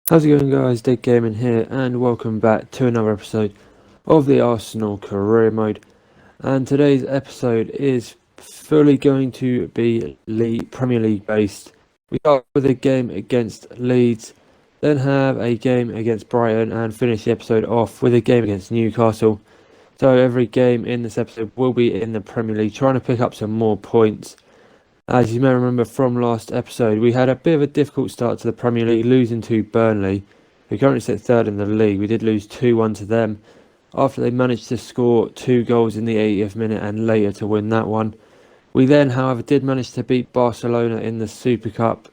How's it going, guys? Dead Gaming here, and welcome back to another episode of the Arsenal Career Mode. And today's episode is fully going to be Premier League based. We start with a game against Leeds, then have a game against Brighton, and finish the episode off with a game against Newcastle. So every game in this episode will be in the Premier League, trying to pick up some more points. As you may remember from last episode, we had a bit of a difficult start to the Premier League, losing to Burnley, who currently sit third in the league. We did lose 2-1 to them after they managed to score 2 goals in the 80th minute and later to win that one. We then, however, did manage to beat Barcelona in the Super Cup.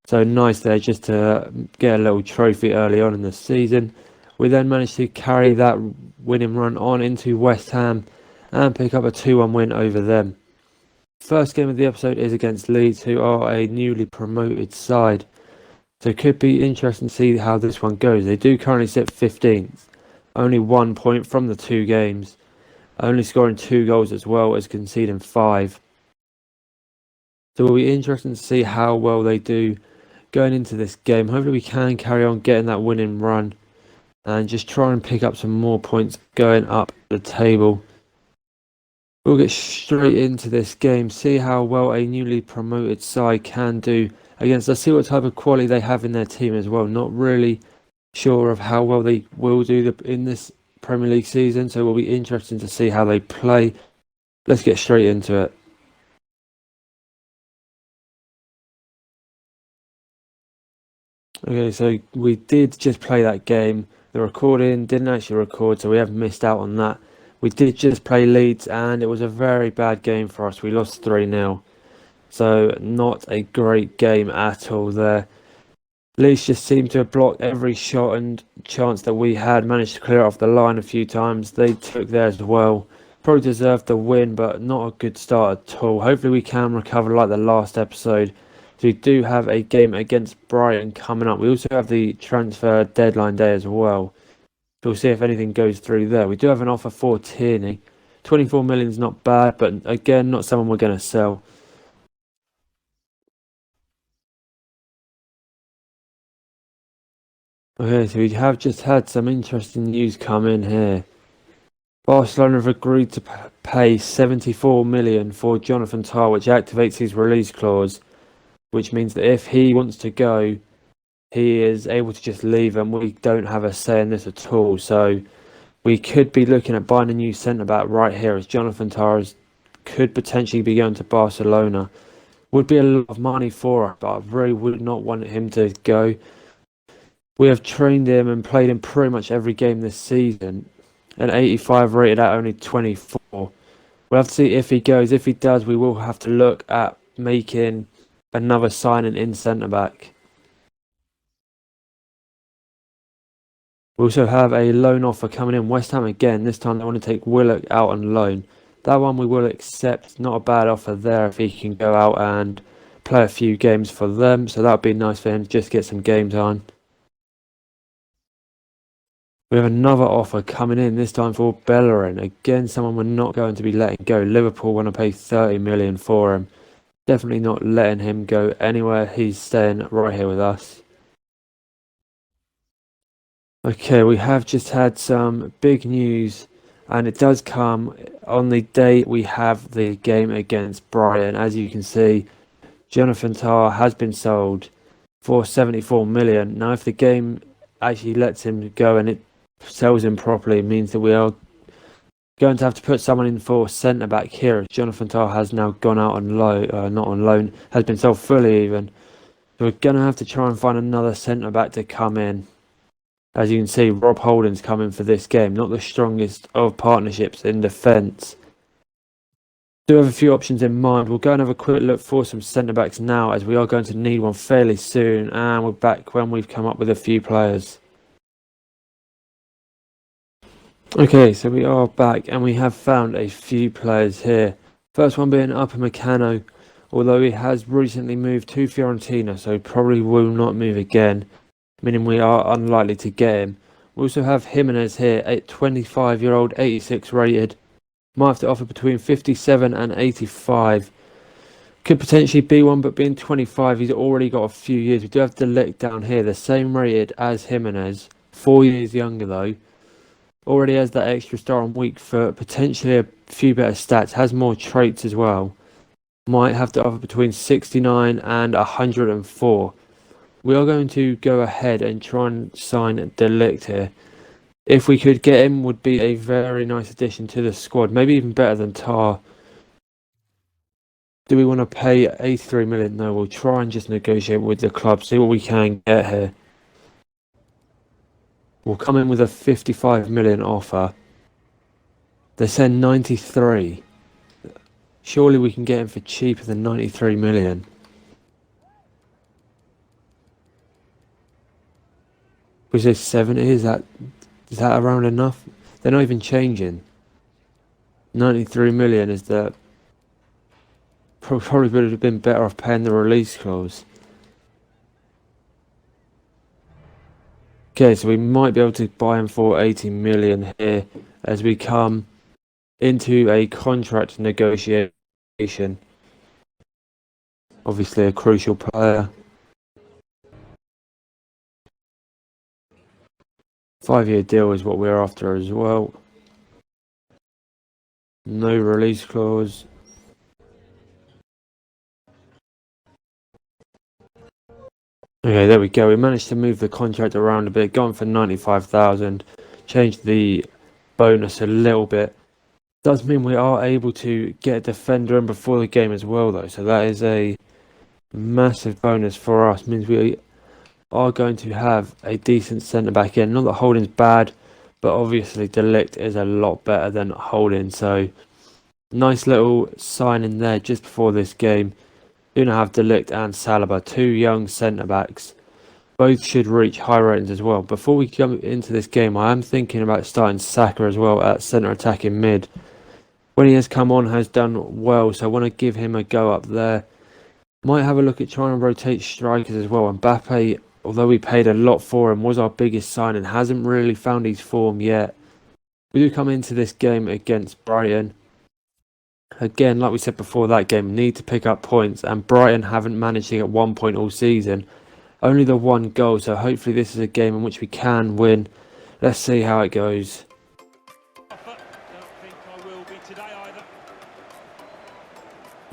So nice there just to get a little trophy early on in the season. We then managed to carry that winning run on into West Ham and pick up a 2-1 win over them. First game of the episode is against Leeds, who are a newly promoted side. So it could be interesting to see how this one goes. They do currently sit 15th, only 1 point from the 2 games, only scoring 2 goals as well as conceding 5. So it will be interesting to see how well they do going into this game. Hopefully we can carry on getting that winning run and just try and pick up some more points going up the table. We'll get straight into this game, see how well a newly promoted side can do against us, see what type of quality they have in their team as well. Not really sure of how well they will do in this Premier League season, so it will be interesting to see how they play. Let's get straight into it. Okay, so we did just play that game. The recording didn't actually record, so we have missed out on that. We did just play Leeds, and it was a very bad game for us. We lost 3-0. So not a great game at all there. Leeds just seemed to have blocked every shot and chance that we had. Managed to clear off the line a few times. They took theirs as well. Probably deserved the win, but not a good start at all. Hopefully we can recover like the last episode. So we do have a game against Brighton coming up. We also have the transfer deadline day as well. So we'll see if anything goes through there. We do have an offer for Tierney. 24 million is not bad, but again, not someone we're going to sell. Okay, so we have just had some interesting news come in here. Barcelona have agreed to pay 74 million for Jonathan Tah, which activates his release clause, which means that if he wants to go, he is able to just leave, and we don't have a say in this at all. So we could be looking at buying a new centre-back right here, as Jonathan Tah could potentially be going to Barcelona. Would be a lot of money for us, but I really would not want him to go. We have trained him and played him pretty much every game this season. An 85 rated at only 24. We'll have to see if he goes. If he does, we will have to look at making another signing in centre-back. We also have a loan offer coming in. West Ham again. This time they want to take Willock out on loan. That one we will accept. Not a bad offer there if he can go out and play a few games for them. So that would be nice for him to just get some games on. We have another offer coming in, this time for Bellerin. Again, someone we're not going to be letting go. Liverpool want to pay 30 million for him. Definitely not letting him go anywhere. He's staying right here with us. Okay, we have just had some big news, and it does come on the day we have the game against Brighton. As you can see, Jonathan Tah has been sold for 74 million. Now, if the game actually lets him go and it sells him properly, it means that we are going to have to put someone in for centre back here. Jonathan Tah has now gone out on loan, not on loan, has been sold fully even. So we're going to have to try and find another centre back to come in. As you can see, Rob Holding's coming for this game. Not the strongest of partnerships in defence. Do have a few options in mind. We'll go and have a quick look for some centre backs now, as we are going to need one fairly soon. And we're back when we've come up with a few players. Okay, so we are back and we have found a few players here. First one being Upamecano, although he has recently moved to Fiorentina, so probably will not move again, meaning we are unlikely to get him. We also have Jimenez here, a 25-year-old, 86 rated. Might have to offer between 57 and 85. Could potentially be one, but being 25, he's already got a few years. We do have De Ligt down here, the same rated as Jimenez, 4 years younger though. Already has that extra star on weak foot, potentially a few better stats, has more traits as well. Might have to offer between 69 and 104. We are going to go ahead and try and sign De Ligt here. If we could get him, would be a very nice addition to the squad, maybe even better than Tar. Do we want to pay 83 million? No, we'll try and just negotiate with the club, see what we can get here. We'll come in with a 55 million offer. They said 93. Surely we can get him for cheaper than 93 million. We say 70, is that around enough? They're not even changing. 93 million is the... Probably would have been better off paying the release clause. Okay, so we might be able to buy him for 80 million here as we come into a contract negotiation. Obviously a crucial player. 5-year deal is what we're after as well. No release clause. Okay, there we go. We managed to move the contract around a bit, gone for 95,000, changed the bonus a little bit. Does mean we are able to get a defender in before the game as well, though. So that is a massive bonus for us. Means we are going to have a decent centre back in. Not that Holding's bad, but obviously De Ligt is a lot better than Holding. So nice little signing there just before this game. Do not have De Ligt and Saliba, 2 young centre-backs. Both should reach high ratings as well. Before we come into this game, I am thinking about starting Saka as well at centre attacking mid. When he has come on, has done well, so I want to give him a go up there. Might have a look at trying to rotate strikers as well. Mbappe, although we paid a lot for him, was our biggest signing. Hasn't really found his form yet. We do come into this game against Brighton. Again, like we said before that game, need to pick up points, and Brighton haven't managed to get 1 point all season. Only the 1 goal, so hopefully this is a game in which we can win. Let's see how it goes.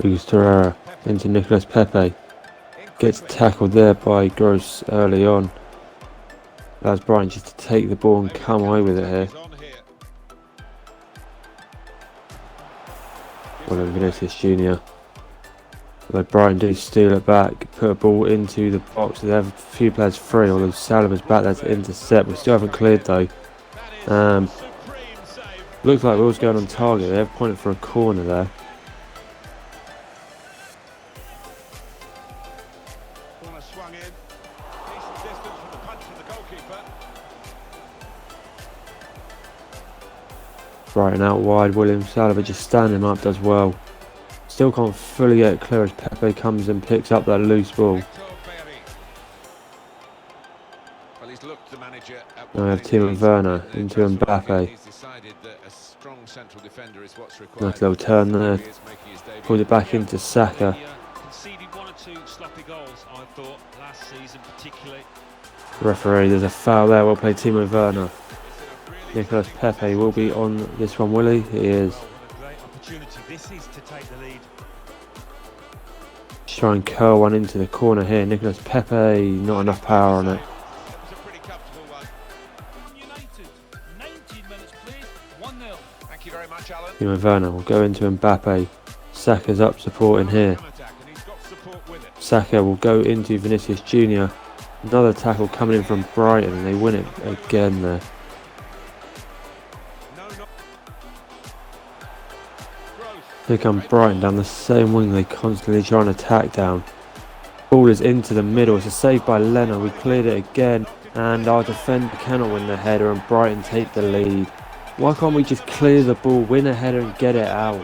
Lucas Torreira into Nicolas Pepe. Gets tackled there by Gross early on. Allows Brighton just to take the ball and come away with it here. Well, Vinicius Jr. Although Brighton do steal it back, put a ball into the box. They have a few players free, although Saliba's back there to intercept. We still haven't cleared though. Looks like we're going on target. They have pointed for a corner there. Brighton out wide, William Saliba just standing up, does well. Still can't fully get it clear as Pepe comes and picks up that loose ball. Now we have Timo Werner into Mbappe. Nice little turn there. Pulls it back into Saka. Referee, there's a foul there. Well played, Timo Werner. Nicolas Pepe will be on this one, will he? He is. Just try and curl one into the corner here. Nicolas Pepe, not enough power on it. Timo Werner will go into Mbappe. Saka's up supporting here. Saka will go into Vinicius Jr. Another tackle coming in from Brighton, and they win it again there. Here come Brighton down the same wing they constantly try and attack down. Ball is into the middle. It's a save by Leno. We cleared it again, and our defender cannot win the header, and Brighton take the lead. Why can't we just clear the ball, win a header and get it out?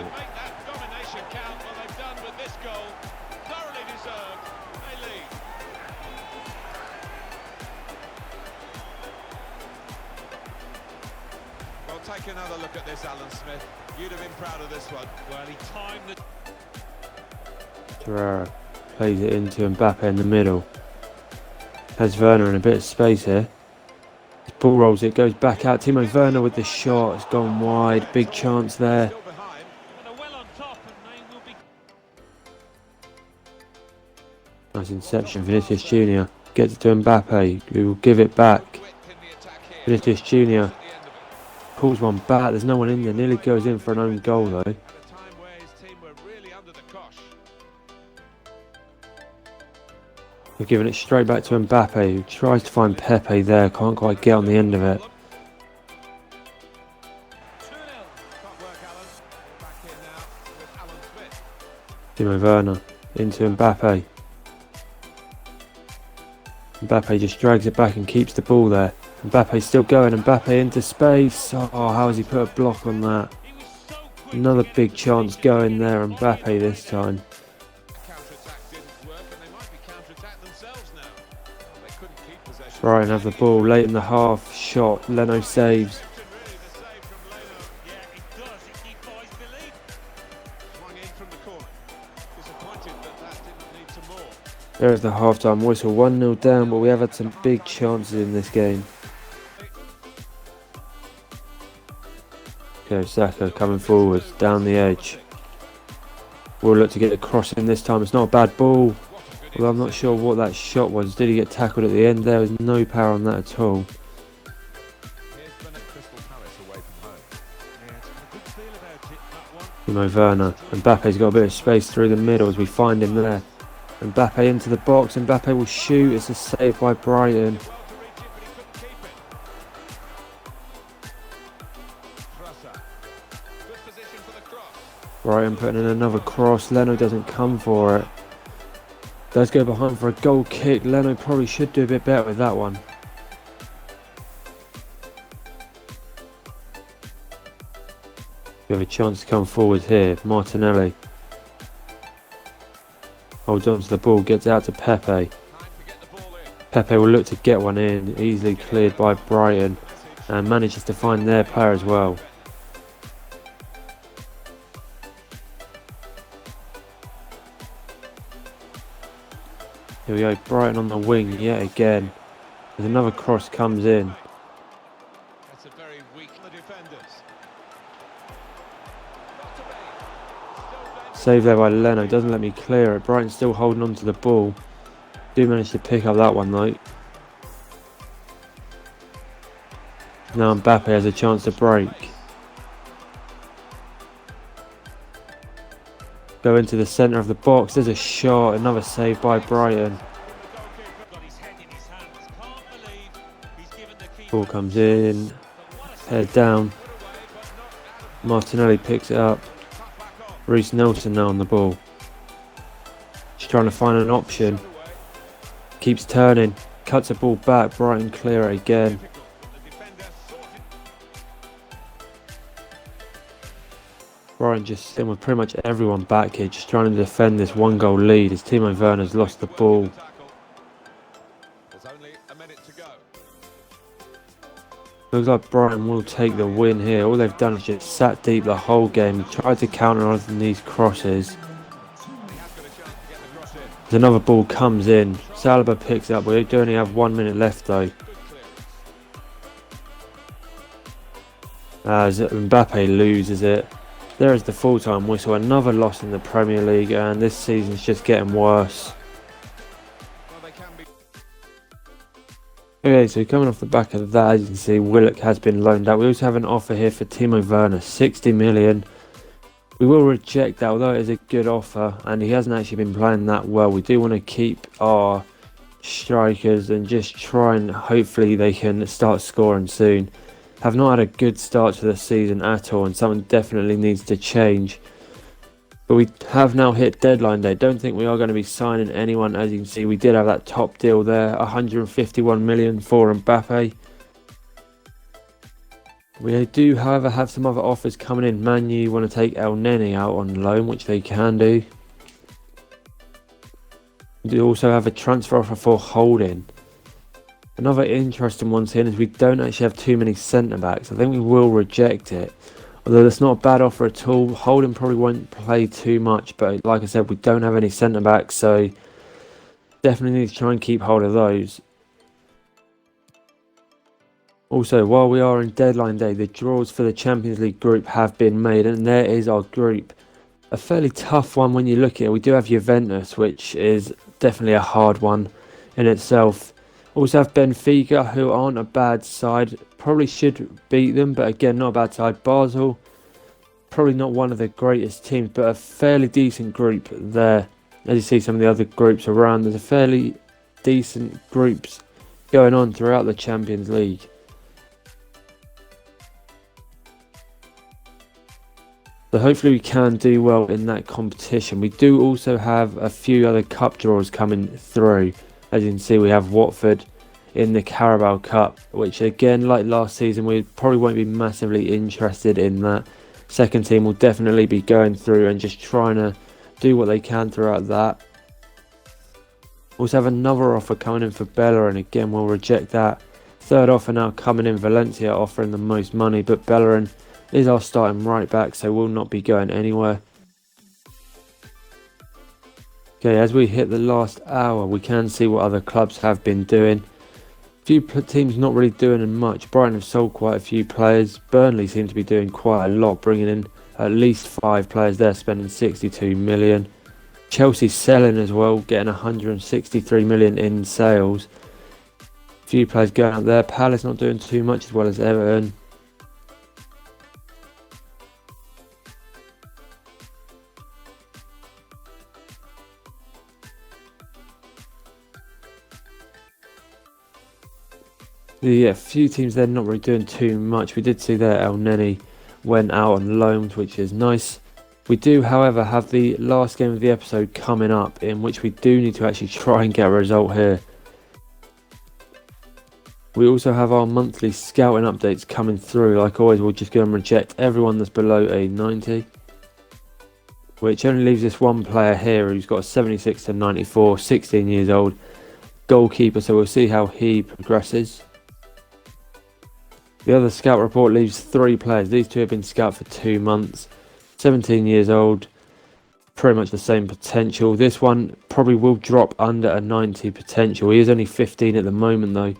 Well, take another look at this, Alan Smith. You'd have been proud of this one. Well, he timed the... Torreira plays it into Mbappe in the middle. Has Werner in a bit of space here. His ball rolls, it goes back out. Timo Werner with the shot. It's gone wide. Big chance there. Nice inception. Vinicius Junior gets it to Mbappe, who will give it back. Vinicius Junior pulls one back. There's no one in there. Nearly goes in for an own goal though. They're giving it straight back to Mbappe, who tries to find Pepe there. Can't quite get on the end of it. Timo Werner into Mbappe. Mbappe just drags it back and keeps the ball there. Mbappe's still going. Mbappe into space. Oh, how has he put a block on that? Another big chance going there. Mbappe this time. Brighton have the ball late in the half. Shot. Leno saves. There's the half-time whistle. 1-0 down, but we have had some big chances in this game. Okay, Saka coming forwards, down the edge. We'll look to get a cross in this time. It's not a bad ball. Although I'm not sure what that shot was. Did he get tackled at the end? There was no power on that at all. Timo Werner. Mbappe's got a bit of space through the middle as we find him there. Mbappe into the box. Mbappe will shoot. It's a save by Brighton. Brighton putting in another cross. Leno doesn't come for it. Does go behind for a goal kick. Leno probably should do a bit better with that one. We have a chance to come forward here. Martinelli holds on to the ball, gets out to Pepe. Pepe will look to get one in, easily cleared by Brighton, and manages to find their player as well. Here we go, Brighton on the wing yet again. As another cross comes in. That's a very weak defenders. Save there by Leno, doesn't let me clear it. Brighton still holding on to the ball. Do manage to pick up that one though. Now Mbappe has a chance to break. Go into the centre of the box. There's a shot. Another save by Brighton. Ball comes in. Head down. Martinelli picks it up. Reece Nelson now on the ball. Just trying to find an option. Keeps turning. Cuts the ball back. Brighton clear it again. Brighton just sitting with pretty much everyone back here, just trying to defend this 1-goal lead as Timo Werner's lost the ball. Looks like Brighton will take the win here. All they've done is just sat deep the whole game, tried to counter on these crosses. As another ball comes in, Saliba picks it up. We do only have 1 minute left though. As Mbappe loses it. There is the full-time whistle. Another loss in the Premier League, and this season's just getting worse. Okay, so coming off the back of that, as you can see, Willock has been loaned out. We also have an offer here for Timo Werner, 60 million. We will reject that, although it is a good offer, and he hasn't actually been playing that well. We do want to keep our strikers and just try and hopefully they can start scoring soon. Have not had a good start to the season at all, and something definitely needs to change. But we have now hit deadline day. Don't think we are going to be signing anyone. As you can see, we did have that top deal there, 151 million for Mbappe. We do, however, have some other offers coming in. Man U want to take El Neni out on loan, which they can do. We do also have a transfer offer for Holding. Another interesting one here is we don't actually have too many centre-backs. I think we will reject it. Although that's not a bad offer at all. Holden probably won't play too much, but like I said, we don't have any centre backs, so definitely need to try and keep hold of those. Also, while we are in deadline day, the draws for the Champions League group have been made, and there is our group. A fairly tough one when you look at it. We do have Juventus, which is definitely a hard one in itself. Also have Benfica, who aren't a bad side. Probably should beat them, but again, not a bad side. Basel, probably not one of the greatest teams, but a fairly decent group there. As you see some of the other groups around, there's a fairly decent groups going on throughout the Champions League. So hopefully we can do well in that competition. We do also have a few other cup draws coming through. As you can see, we have Watford in the Carabao Cup, which again, like last season, we probably won't be massively interested in that. Second team will definitely be going through and just trying to do what they can throughout that. Also have another offer coming in for Bellerin, again we'll reject that. Third offer now coming in, Valencia offering the most money, but Bellerin is our starting right back, so will not be going anywhere. Okay, as we hit the last hour, we can see what other clubs have been doing. Few teams not really doing much. Brighton have sold quite a few players. Burnley seem to be doing quite a lot, bringing in at least 5 players there, spending 62 million. Chelsea selling as well, getting 163 million in sales. Few players going out there. Palace not doing too much, as well as Everton. Yeah, a few teams there not really doing too much. We did see there El Neni went out on loans, which is nice. We do, however, have the last game of the episode coming up, in which we do need to actually try and get a result here. We also have our monthly scouting updates coming through. Like always, we'll just go and reject everyone that's below a 90. Which only leaves us one player here who's got a 76 to 94, 16 years old, goalkeeper, so we'll see how he progresses. The other scout report leaves 3 players. These 2 have been scouted for 2 months. 17 years old, pretty much the same potential. This one probably will drop under a 90 potential. He is only 15 at the moment though,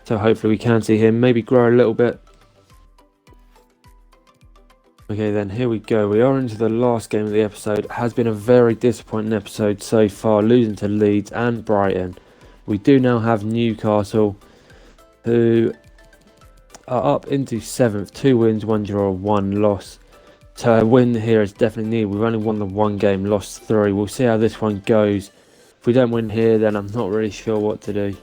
so hopefully we can see him maybe grow a little bit. Okay, then here we go. We are into the last game of the episode. It has been a very disappointing episode so far, losing to Leeds and Brighton. We do now have Newcastle, who are up into 7th, 2 wins, 1 draw, 1 loss. So a win here is definitely needed. We've only won the 1 game, lost 3. We'll see how this one goes. If we don't win here, then I'm not really sure what to do.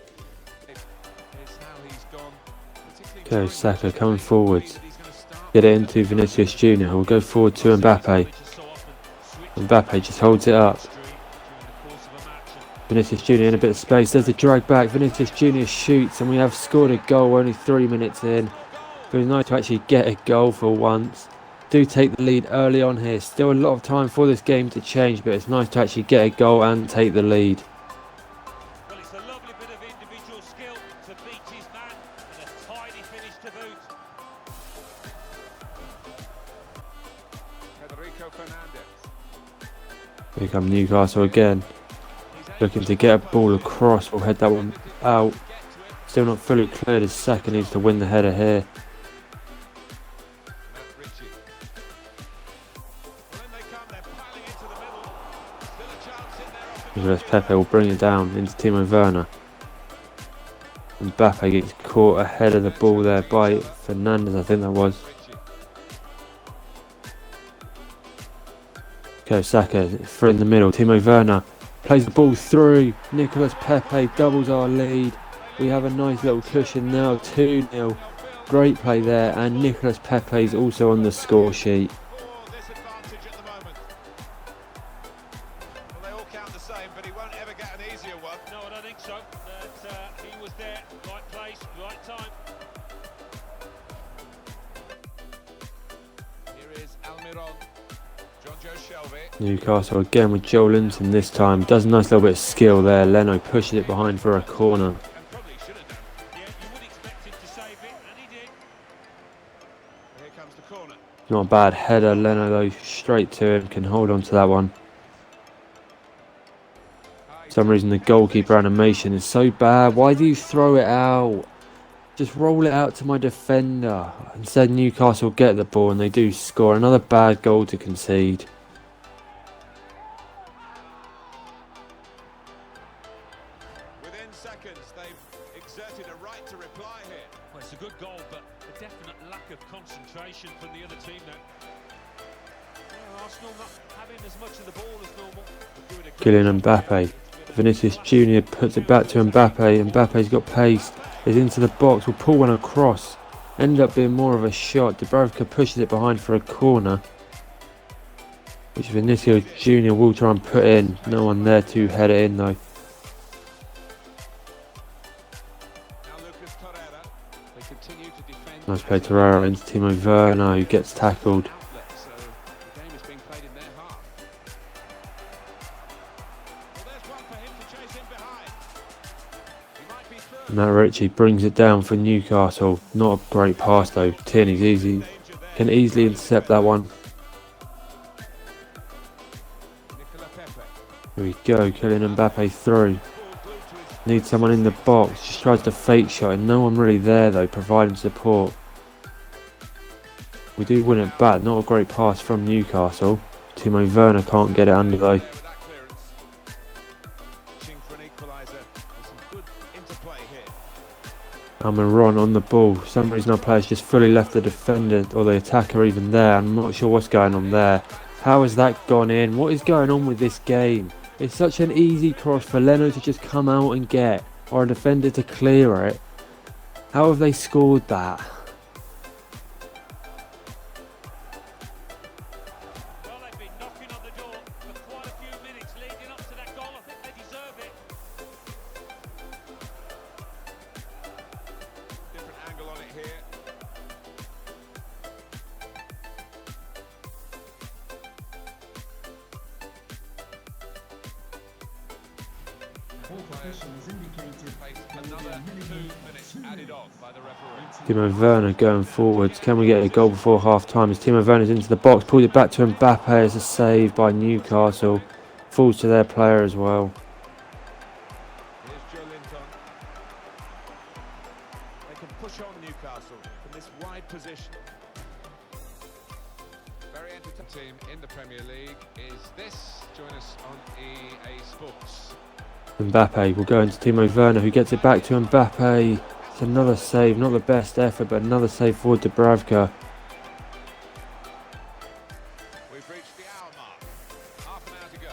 Okay, Saka coming forwards. Get it into Vinicius Jr. We'll go forward to Mbappe. Mbappe just holds it up. Vinicius Jr. in a bit of space. There's a drag back. Vinicius Jr. shoots, and we have scored a goal only 3 minutes in. It was nice to actually get a goal for once. Do take the lead early on here. Still a lot of time for this game to change, but it's nice to actually get a goal and take the lead. Well, it's a lovely bit of individual skill to beat his man, and a tidy finish to boot. Here come Newcastle again. Looking to get a ball across. We'll head that one out. Still not fully cleared as Saka needs to win the header here. Nicolas Pepe will bring it down into Timo Werner. Mbappe gets caught ahead of the ball there by Fernandes, I think that was. Okay, Saka through in the middle. Timo Werner plays the ball through. Nicolas Pepe doubles our lead. We have a nice little cushion now, 2-0. Great play there, and Nicolas Pepe is also on the score sheet. Well, they all count the same, but he won't ever get an easier one. No, I don't think so. But he was there, right place, right time. Here is Almiron. John Joe Shelby. Newcastle again with Joe Linton this time. Does a nice little bit of skill there. Leno pushes it behind for a corner. And probably should have done. Yeah, you would expect him to save it, and he did. Here comes comes the corner. Not a bad header. Leno though, straight to him, can hold on to that one. For some reason the goalkeeper animation is so bad. Why do you throw it out? Just roll it out to my defender. Instead Newcastle get the ball and they do score. Another bad goal to concede. Within seconds, they've exerted a right to reply here. Well, it's a good goal, but a definite lack of concentration from the other team now. Yeah, Arsenal not having as much of the ball as normal. Kylian Mbappe. Vinicius Jr. puts it back to Mbappe. Mbappe's got pace. Is into the box. Will pull one across. End up being more of a shot. Dubravka pushes it behind for a corner, which Vinicius Jr. will try and put in. No one there to head it in though. Now Lucas Torreira. They continue to defend. Nice play Torreira into Timo Werner, who gets tackled. So the game is being played in their half. Well, there's one for him to chase in behind. He might be through. Matt Ritchie brings it down for Newcastle. Not a great pass though. Tierney's can easily intercept that one. Nicola Pepe. Here we go, Kylian Mbappe through. Needs someone in the box. Just tries to fake shot and no one really there though, providing support. We do win it back. Not a great pass from Newcastle. Timo Werner can't get it under though. With that clearance. Pushing for an equaliser. There's some good interplay here. Almiron on the ball. For some reason our players just fully left the defender or the attacker even there. I'm not sure what's going on there. How has that gone in? What is going on with this game? It's such an easy cross for Leno to just come out and get, or a defender to clear it. How have they scored that? Well, they've been knocking on the door for quite a few minutes leading up to that goal. I think they deserve it. Different angle on it here. Another 2 minutes added on by the referee. Timo Werner going forwards. Can we get a goal before half time? As Timo Werner's into the box, pulls it back to Mbappe as a save by Newcastle. Falls to their player as well. Here's Joe Linton. They can push on Newcastle from this wide position. Very entertaining team in the Premier League is this. Join us on EA Sports. Mbappe will go into Timo Werner, who gets it back to Mbappe. It's another save, not the best effort, but another save for Dubravka. We've reached the hour mark. Half an hour to go.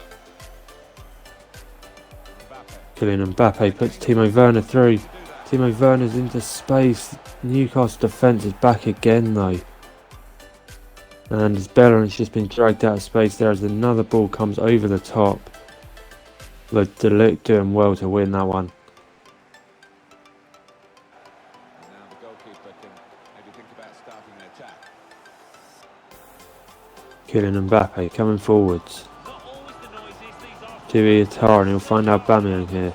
Mbappe. Kylian Mbappe puts Timo Werner through. Timo Werner's into space. Newcastle defence is back again though. And as Bellerin's just been dragged out of space there as another ball comes over the top. The Delict doing well to win that one. Now the goalkeeper can maybe think about starting an attack. Kylian Mbappe coming forwards. Not always the noisiest these are. To Iatara, and he'll find Aubameyang here.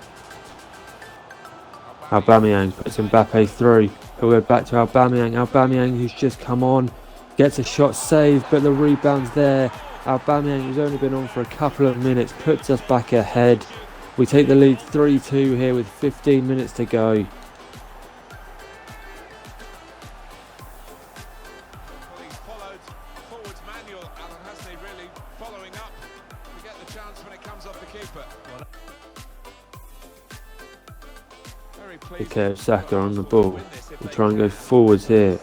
Aubameyang puts Mbappe through. He'll go back to Aubameyang. Aubameyang, who's just come on, gets a shot saved, but the rebound's there. Aubameyang, who's only been on for a couple of minutes, puts us back ahead. We take the lead 3-2 here with 15 minutes to go. Well, he's followed forwards manual, Alan, hasn't he, really following up to get the chance when it comes off the keeper. Very pleased. Okay, Saka on the ball. We'll try and go forwards here.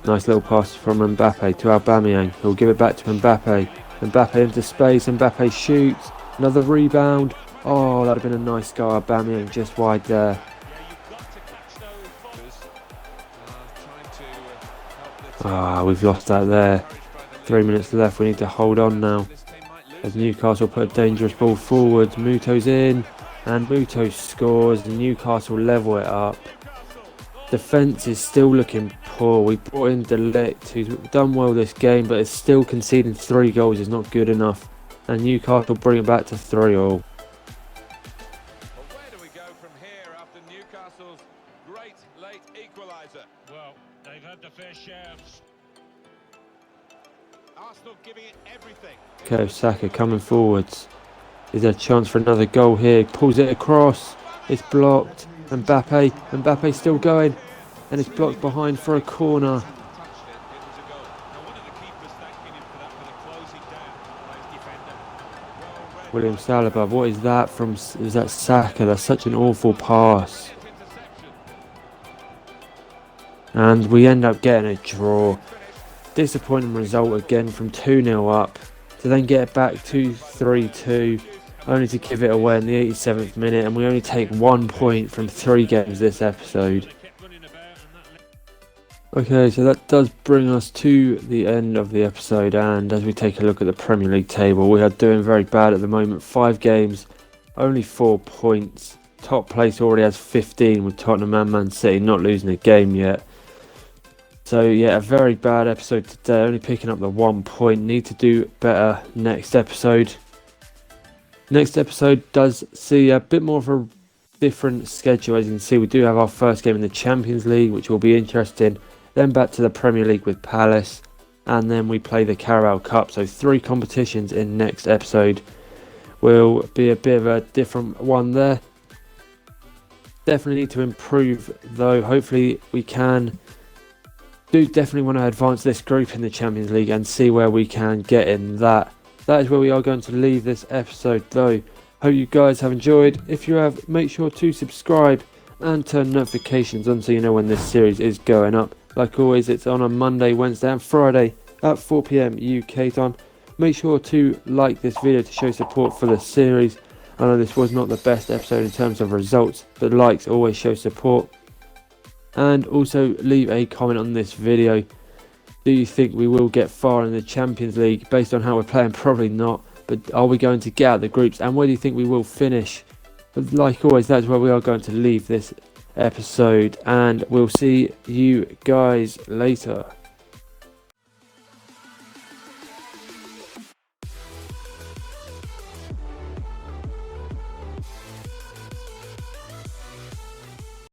Nice little pass from Mbappe to Aubameyang. He'll give it back to Mbappe. Mbappe into space. Mbappe shoots. Another rebound. Oh, that'd have been a nice goal. Aubameyang just wide there. Yeah, you've got to catch those balls. Trying to help the Ah, we've lost that there. 3 minutes left. We need to hold on now. this team might lose. As Newcastle put a dangerous ball forwards. Muto's in. And Muto scores. And Newcastle level it up. Defence is still looking poor. We brought in Delict, who's done well this game, but it's still conceding 3 goals is not good enough. And Newcastle bring it back to 3-all. Well, where do we go from here after Newcastle's great late equaliser? Well, they've had the fair share of Arsenal giving it everything. Okay, Saka coming forwards. Is there a chance for another goal here? Pulls it across. It's blocked. Mbappe's still going. And it's blocked behind for a corner. Touched it, it was a goal. Now, one of the keepers thanking him for that, for the closing down by his defender. Well read William by Saliba, what is that from? Is that Saka? That's such an awful pass. interception. And we end up getting a draw. Disappointing result again from 2-0 up to then get it back to 3-2, only to give it away in the 87th minute, and we only take 1 point from 3 games this episode. They kept running about, and that Okay, so that does bring us to the end of the episode, and as we take a look at the Premier League table, we are doing very bad at the moment. 5 games, only 4 points. Top place already has 15 with Tottenham and Man City not losing a game yet. So yeah, a very bad episode today, only picking up the 1 point. Need to do better next episode. Next episode does see a bit more of a different schedule. As you can see, we do have our first game in the Champions League, which will be interesting. Then back to the Premier League with Palace, and then we play the Carabao Cup. So 3 competitions in next episode. Will be a bit of a different one there. Definitely need to improve though. Hopefully we can. Do definitely want to advance this group in the Champions League and see where we can get in that. That is where we are going to leave this episode though. Hope you guys have enjoyed. If you have, make sure to subscribe and turn notifications on so you know when this series is going up. Like always, it's on a Monday, Wednesday and Friday at 4 PM UK time. Make sure to like this video to show support for the series. I know this was not the best episode in terms of results, but likes always show support. And also leave a comment on this video. Do you think we will get far in the Champions League? Based on how we're playing, probably not. But are we going to get out of the groups? And where do you think we will finish? But like always, that's where we are going to leave this episode. And we'll see you guys later.